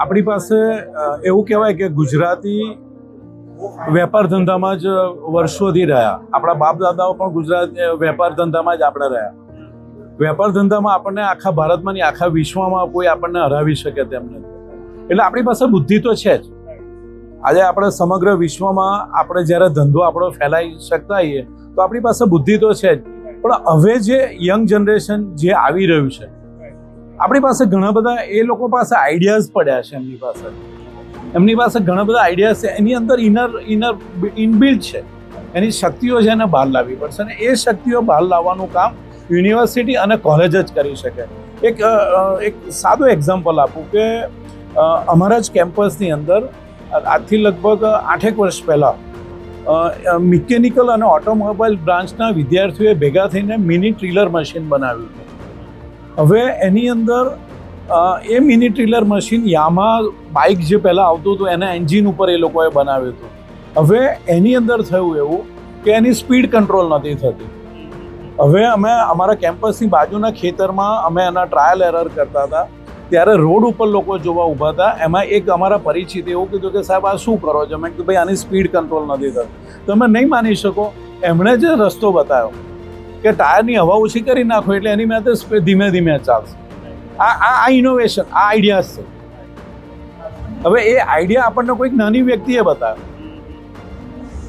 આપણી પાસે એવું કહેવાય કે ગુજરાતી વેપાર ધંધામાં જ વર્ષોથી રહ્યા. આપણા બાપ દાદાઓ પણ ગુજરાત વેપાર ધંધામાં જ આપણે રહ્યા. વેપાર ધંધામાં આપણને આખા ભારતમાં નહીં આખા વિશ્વમાં કોઈ આપણને હરાવી શકે તેમ નથી. એટલે આપણી પાસે બુદ્ધિ તો છે જ. આજે આપણે સમગ્ર વિશ્વમાં આપણે જ્યારે ધંધો આપણો ફેલાઈ શકતા હોઈએ તો આપણી પાસે બુદ્ધિ તો છે જ. પણ હવે જે યંગ જનરેશન જે આવી રહ્યું છે આપણી પાસે ઘણા બધા એ લોકો પાસે આઈડિયાઝ પડ્યા છે. એમની પાસે ઘણા બધા આઈડિયાઝ છે. એની અંદર ઇનબિલ્ટ છે. એની શક્તિઓ છે એને બહાર લાવવી પડશે અને એ શક્તિઓ બહાર લાવવાનું કામ યુનિવર્સિટી અને કોલેજ જ કરી શકે. એક સાદું એક્ઝામ્પલ આપું કે અમારા જ કેમ્પસની અંદર આજથી લગભગ 8 વર્ષ પહેલાં મિકેનિકલ અને ઓટોમોબાઈલ બ્રાન્ચના વિદ્યાર્થીઓએ ભેગા થઈને મિની ટ્રીલર મશીન બનાવ્યું હતું. હવે એની અંદર એ મિની ટ્રીલર મશીન યામા બાઇક જે પહેલાં આવતું હતું એના એન્જિન ઉપર એ લોકોએ બનાવ્યું હતું. હવે એની અંદર થયું એવું કે એની સ્પીડ કંટ્રોલ નથી થતી. હવે અમે અમારા કેમ્પસની બાજુના ખેતરમાં અમે એના ટ્રાયલ એરર કરતા હતા ત્યારે રોડ ઉપર લોકો જોવા ઊભા હતા. એમાં એક અમારા પરિચિત એવું કીધું કે સાહેબ આ શું કરો છો? મેં કીધું ભાઈ આની સ્પીડ કંટ્રોલ નથી થતી. તમે નહીં માની શકો એમણે જે રસ્તો બતાવ્યો કે ટાયરની હવા ઓછી કરી નાખો એટલે એની મેં ધીમે ધીમે ચાલશે. આ ઇનોવેશન, આ આઈડિયાઝ છે. હવે એ આઈડિયા આપણને કોઈક નાની વ્યક્તિએ બતાવ્યો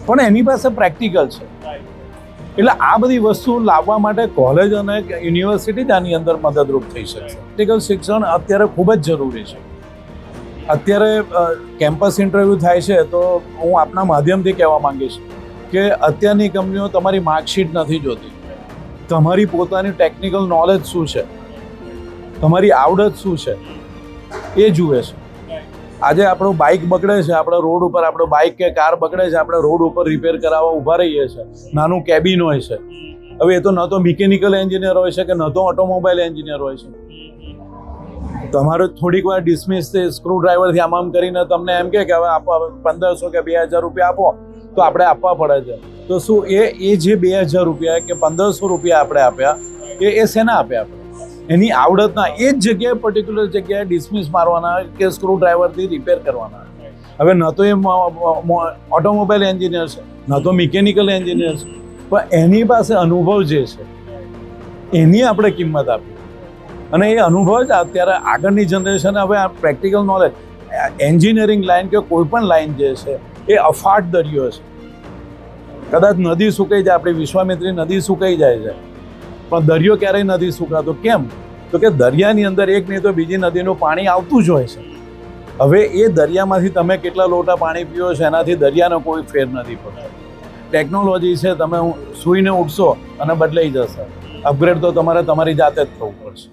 પણ એની પાસે પ્રેક્ટિકલ છે. એટલે આ બધી વસ્તુ લાવવા માટે કોલેજ અને યુનિવર્સિટી જ આની અંદર મદદરૂપ થઈ શકશે. પ્રેક્ટિકલ શિક્ષણ અત્યારે ખૂબ જ જરૂરી છે. અત્યારે કેમ્પસ ઇન્ટરવ્યૂ થાય છે તો હું આપના માધ્યમથી કહેવા માંગીશ કે અત્યારની કંપનીઓ તમારી માર્કશીટ નથી જોતી. તમારી પોતાની ટેકનિકલ નોલેજ શું છે, તમારી આવડત શું છે એ જુએ છે. આજે આપણો બાઇક બગડે છે, આપણે રોડ ઉપર આપણો બાઇક કે કાર બગડે છે, આપણે રોડ ઉપર રિપેર કરાવવા ઊભા રહીએ છીએ. નાનું કેબિન હોય છે. હવે એ તો ન તો મિકેનિકલ એન્જિનિયર હોય છે કે ન તો ઓટોમોબાઈલ એન્જિનિયર હોય છે. તમારે થોડીક વાર ડિસમિસ સ્ક્રૂ ડ્રાઈવરથી આમ કરીને તમને એમ કે હવે આપો 1500 કે 2000 રૂપિયા આપો તો આપણે આપવા પડે છે. તો શું એ જે 2000 રૂપિયા કે 1500 રૂપિયા આપણે આપ્યા એ શેના આપ્યા આપણે? એની આવડતના એ જ જગ્યાએ પર્ટિક્યુલર જગ્યાએ ડિસમિસ મારવાના કે સ્ક્રૂ ડ્રાઈવરથી રિપેર કરવાના. હવે ન તો એ ઓટોમોબાઈલ એન્જિનિયર છે, ન તો મિકેનિકલ એન્જિનિયર છે, પણ એની પાસે અનુભવ જે છે એની આપણે કિંમત આપી. અને એ અનુભવ જ અત્યારે આગળની જનરેશન હવે આ પ્રેક્ટિકલ નોલેજ એન્જિનિયરિંગ લાઈન કે કોઈ પણ લાઈન જે છે એ અફાટ દરિયો છે. કદાચ નદી સુકાઈ જાય, આપણી વિશ્વામિત્રી નદી સુકાઈ જાય છે પણ દરિયો ક્યારેય નથી સુકાતો. કેમ? તો કે દરિયાની અંદર એક નહીં તો બીજી નદીનું પાણી આવતું જ હોય છે. હવે એ દરિયામાંથી તમે કેટલા લોટા પાણી પીઓ છો એનાથી દરિયાનો કોઈ ફેર નથી પડતો. ટેકનોલોજી છે, તમે સૂઈને ઉઠશો અને બદલાઈ જશે. અપગ્રેડ તો તમારે તમારી જાતે જ થવું પડશે.